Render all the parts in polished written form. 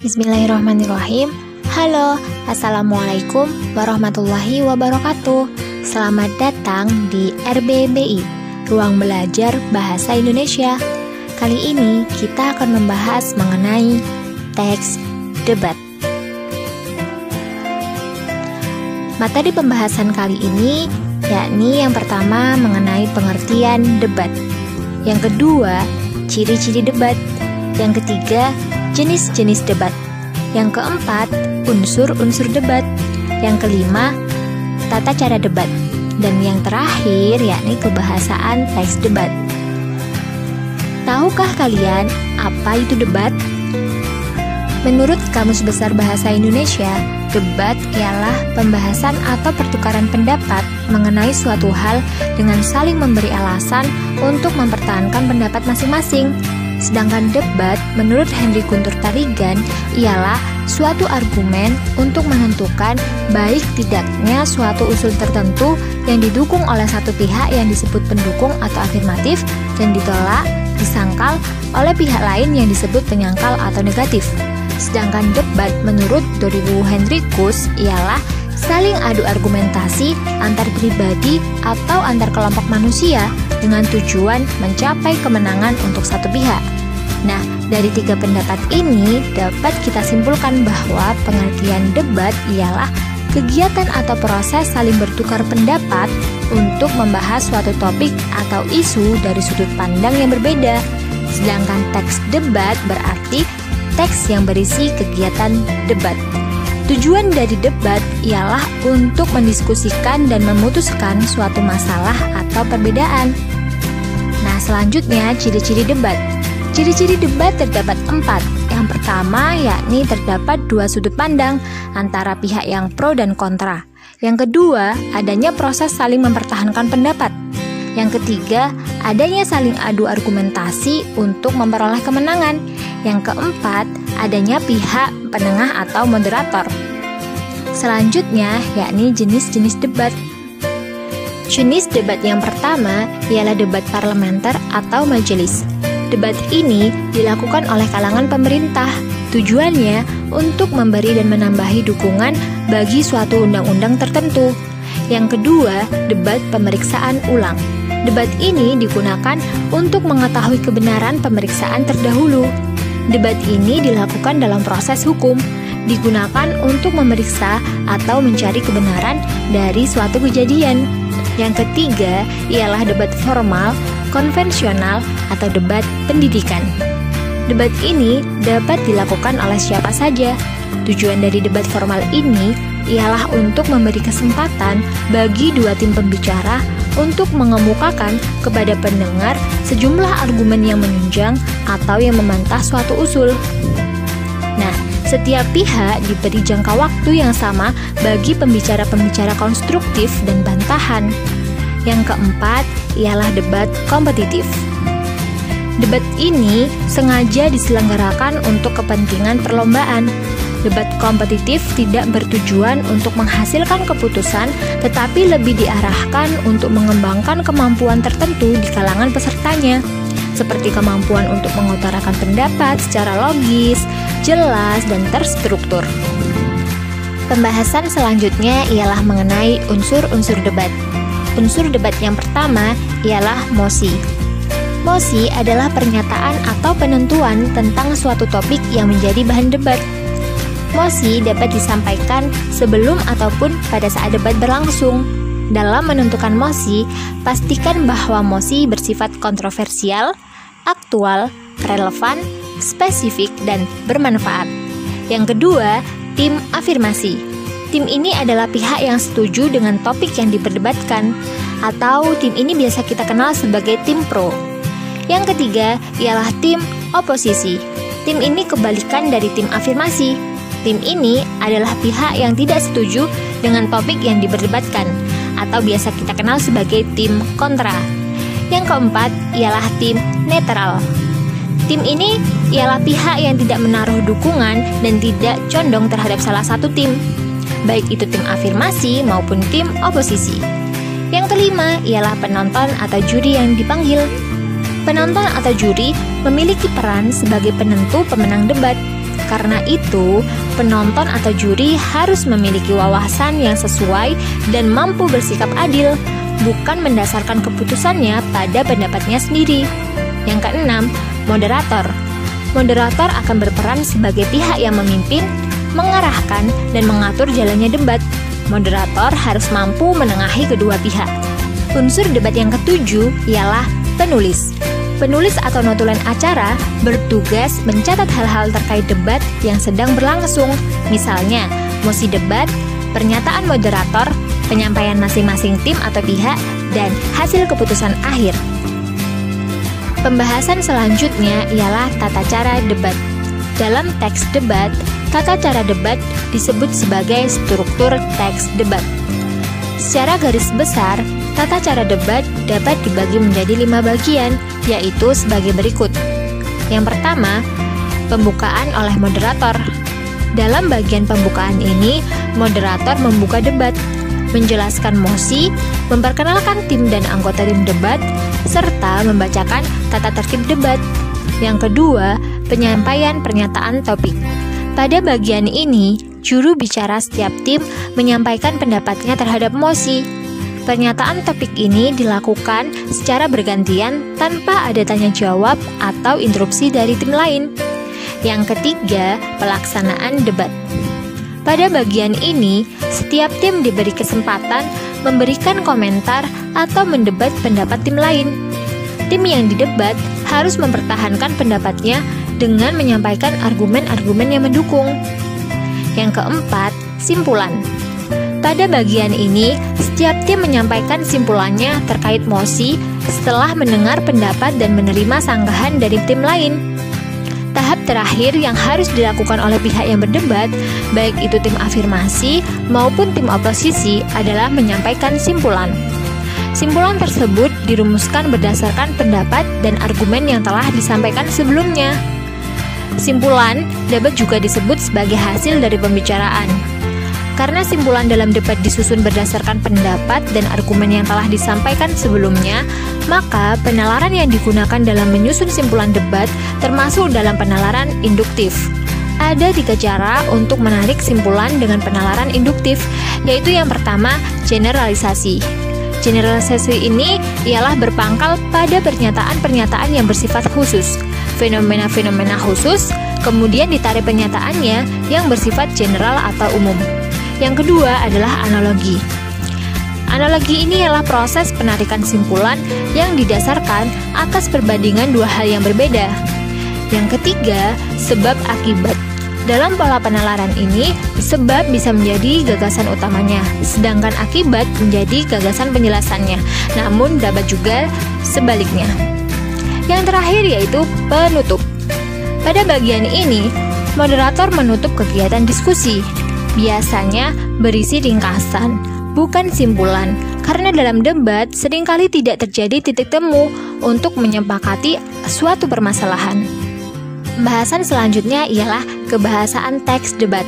Bismillahirrahmanirrahim. Halo, Assalamualaikum warahmatullahi wabarakatuh. Selamat datang di RBBI, Ruang Belajar Bahasa Indonesia. Kali ini kita akan membahas mengenai teks debat. Materi pembahasan kali ini yakni yang pertama mengenai pengertian debat, yang kedua ciri-ciri debat, yang ketiga jenis-jenis debat, yang keempat unsur-unsur debat, yang kelima tata cara debat, dan yang terakhir yakni kebahasaan teks debat. Tahukah kalian apa itu debat? Menurut Kamus Besar Bahasa Indonesia, debat ialah pembahasan atau pertukaran pendapat mengenai suatu hal dengan saling memberi alasan untuk mempertahankan pendapat masing-masing. Sedangkan debat, menurut Henry Guntur Tarigan, ialah suatu argumen untuk menentukan baik tidaknya suatu usul tertentu yang didukung oleh satu pihak yang disebut pendukung atau afirmatif dan ditolak, disangkal oleh pihak lain yang disebut penyangkal atau negatif. Sedangkan debat menurut Doribu Henricus ialah saling adu argumentasi antar pribadi atau antar kelompok manusia dengan tujuan mencapai kemenangan untuk satu pihak. Nah, dari tiga pendapat ini dapat kita simpulkan bahwa pengertian debat ialah kegiatan atau proses saling bertukar pendapat untuk membahas suatu topik atau isu dari sudut pandang yang berbeda. Sedangkan teks debat berarti teks yang berisi kegiatan debat. Tujuan dari debat ialah untuk mendiskusikan dan memutuskan suatu masalah atau perbedaan. Nah, selanjutnya ciri-ciri debat. Ciri-ciri debat terdapat 4. Yang pertama yakni terdapat dua sudut pandang antara pihak yang pro dan kontra. Yang kedua, adanya proses saling mempertahankan pendapat. Yang ketiga, adanya saling adu argumentasi untuk memperoleh kemenangan. Yang keempat, adanya pihak penengah atau moderator. Selanjutnya yakni jenis-jenis debat. Jenis debat yang pertama ialah debat parlementer atau majelis. Debat ini dilakukan oleh kalangan pemerintah. Tujuannya untuk memberi dan menambahi dukungan bagi suatu undang-undang tertentu. Yang kedua, debat pemeriksaan ulang. Debat ini digunakan untuk mengetahui kebenaran pemeriksaan terdahulu. Debat ini dilakukan dalam proses hukum, digunakan untuk memeriksa atau mencari kebenaran dari suatu kejadian. Yang ketiga ialah debat formal, konvensional, atau debat pendidikan. Debat ini dapat dilakukan oleh siapa saja. Tujuan dari debat formal ini ialah untuk memberi kesempatan bagi dua tim pembicara untuk mengemukakan kepada pendengar sejumlah argumen yang menunjang atau yang membantah suatu usul. Nah, setiap pihak diberi jangka waktu yang sama bagi pembicara-pembicara konstruktif dan bantahan. Yang keempat ialah debat kompetitif. Debat ini sengaja diselenggarakan untuk kepentingan perlombaan. Debat kompetitif tidak bertujuan untuk menghasilkan keputusan, tetapi lebih diarahkan untuk mengembangkan kemampuan tertentu di kalangan pesertanya, seperti kemampuan untuk mengutarakan pendapat secara logis, jelas, dan terstruktur. Pembahasan selanjutnya ialah mengenai unsur-unsur debat. Unsur debat yang pertama ialah mosi. Mosi adalah pernyataan atau penentuan tentang suatu topik yang menjadi bahan debat. Mosi dapat disampaikan sebelum ataupun pada saat debat berlangsung. Dalam menentukan mosi, pastikan bahwa mosi bersifat kontroversial, aktual, relevan, spesifik, dan bermanfaat. Yang kedua, tim afirmasi. Tim ini adalah pihak yang setuju dengan topik yang diperdebatkan, atau tim ini biasa kita kenal sebagai tim pro. Yang ketiga ialah tim oposisi. Tim ini kebalikan dari tim afirmasi. Tim ini adalah pihak yang tidak setuju dengan topik yang diperdebatkan, atau biasa kita kenal sebagai tim kontra. Yang keempat ialah tim netral. Tim ini ialah pihak yang tidak menaruh dukungan dan tidak condong terhadap salah satu tim, baik itu tim afirmasi maupun tim oposisi. Yang kelima ialah penonton atau juri yang dipanggil. Penonton atau juri memiliki peran sebagai penentu pemenang debat. Karena itu, penonton atau juri harus memiliki wawasan yang sesuai dan mampu bersikap adil, bukan mendasarkan keputusannya pada pendapatnya sendiri. Yang keenam, moderator. Moderator akan berperan sebagai pihak yang memimpin, mengarahkan, dan mengatur jalannya debat. Moderator harus mampu menengahi kedua pihak. Unsur debat yang ketujuh ialah penulis. Penulis atau notulen acara bertugas mencatat hal-hal terkait debat yang sedang berlangsung, misalnya mosi debat, pernyataan moderator, penyampaian masing-masing tim atau pihak, dan hasil keputusan akhir. Pembahasan selanjutnya ialah tata cara debat. Dalam teks debat, tata cara debat disebut sebagai struktur teks debat. Secara garis besar, tata cara debat dapat dibagi menjadi 5 bagian, yaitu sebagai berikut. Yang pertama, pembukaan oleh moderator. Dalam bagian pembukaan ini, moderator membuka debat, menjelaskan mosi, memperkenalkan tim dan anggota tim debat, serta membacakan tata tertib debat. Yang kedua, penyampaian pernyataan topik. Pada bagian ini, juru bicara setiap tim menyampaikan pendapatnya terhadap mosi. Pernyataan topik ini dilakukan secara bergantian tanpa ada tanya jawab atau interupsi dari tim lain. Yang ketiga, pelaksanaan debat. Pada bagian ini, setiap tim diberi kesempatan memberikan komentar atau mendebat pendapat tim lain. Tim yang didebat harus mempertahankan pendapatnya dengan menyampaikan argumen-argumen yang mendukung. Yang keempat, simpulan. Pada bagian ini, setiap tim menyampaikan simpulannya terkait mosi setelah mendengar pendapat dan menerima sanggahan dari tim lain. Tahap terakhir yang harus dilakukan oleh pihak yang berdebat, baik itu tim afirmasi maupun tim oposisi, adalah menyampaikan simpulan. Simpulan tersebut dirumuskan berdasarkan pendapat dan argumen yang telah disampaikan sebelumnya. Simpulan dapat juga disebut sebagai hasil dari pembicaraan. Karena simpulan dalam debat disusun berdasarkan pendapat dan argumen yang telah disampaikan sebelumnya, maka penalaran yang digunakan dalam menyusun simpulan debat termasuk dalam penalaran induktif. Ada 3 cara untuk menarik simpulan dengan penalaran induktif, yaitu yang pertama, generalisasi. Generalisasi ini ialah berpangkal pada pernyataan-pernyataan yang bersifat khusus, fenomena-fenomena khusus, kemudian ditarik pernyataannya yang bersifat general atau umum. Yang kedua adalah analogi. Analogi ini ialah proses penarikan simpulan yang didasarkan atas perbandingan 2 hal yang berbeda. Yang ketiga, sebab akibat. Dalam pola penalaran ini, sebab bisa menjadi gagasan utamanya, sedangkan akibat menjadi gagasan penjelasannya, namun dapat juga sebaliknya. Yang terakhir yaitu penutup. Pada bagian ini, moderator menutup kegiatan diskusi. Biasanya berisi ringkasan, bukan simpulan, karena dalam debat seringkali tidak terjadi titik temu untuk menyepakati suatu permasalahan. Pembahasan selanjutnya ialah kebahasaan teks debat.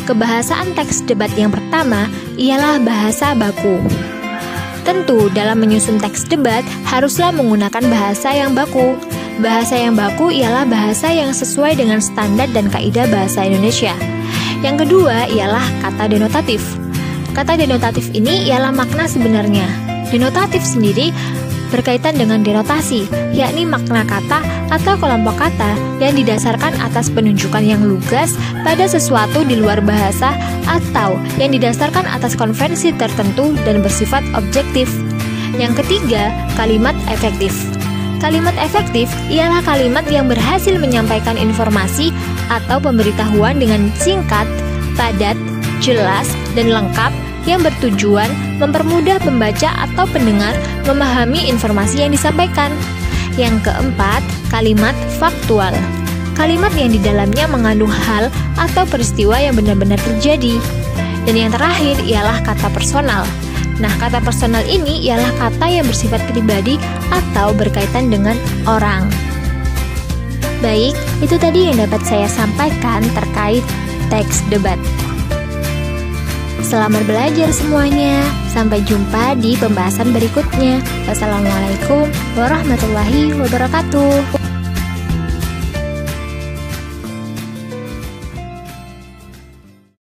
Kebahasaan teks debat yang pertama ialah bahasa baku. Tentu dalam menyusun teks debat haruslah menggunakan bahasa yang baku. Bahasa yang baku ialah bahasa yang sesuai dengan standar dan kaidah bahasa Indonesia. Yang kedua ialah kata denotatif. Kata denotatif ini ialah makna sebenarnya. Denotatif sendiri berkaitan dengan denotasi, yakni makna kata atau kelompok kata yang didasarkan atas penunjukan yang lugas pada sesuatu di luar bahasa atau yang didasarkan atas konvensi tertentu dan bersifat objektif. Yang ketiga, kalimat efektif. Kalimat efektif ialah kalimat yang berhasil menyampaikan informasi atau pemberitahuan dengan singkat, padat, jelas, dan lengkap yang bertujuan mempermudah pembaca atau pendengar memahami informasi yang disampaikan. Yang keempat, kalimat faktual. Kalimat yang di dalamnya mengandung hal atau peristiwa yang benar-benar terjadi. Dan yang terakhir ialah kata personal. Nah, kata personal ini ialah kata yang bersifat pribadi atau berkaitan dengan orang. Baik, itu tadi yang dapat saya sampaikan terkait teks debat. Selamat belajar semuanya. Sampai jumpa di pembahasan berikutnya. Wassalamualaikum warahmatullahi wabarakatuh.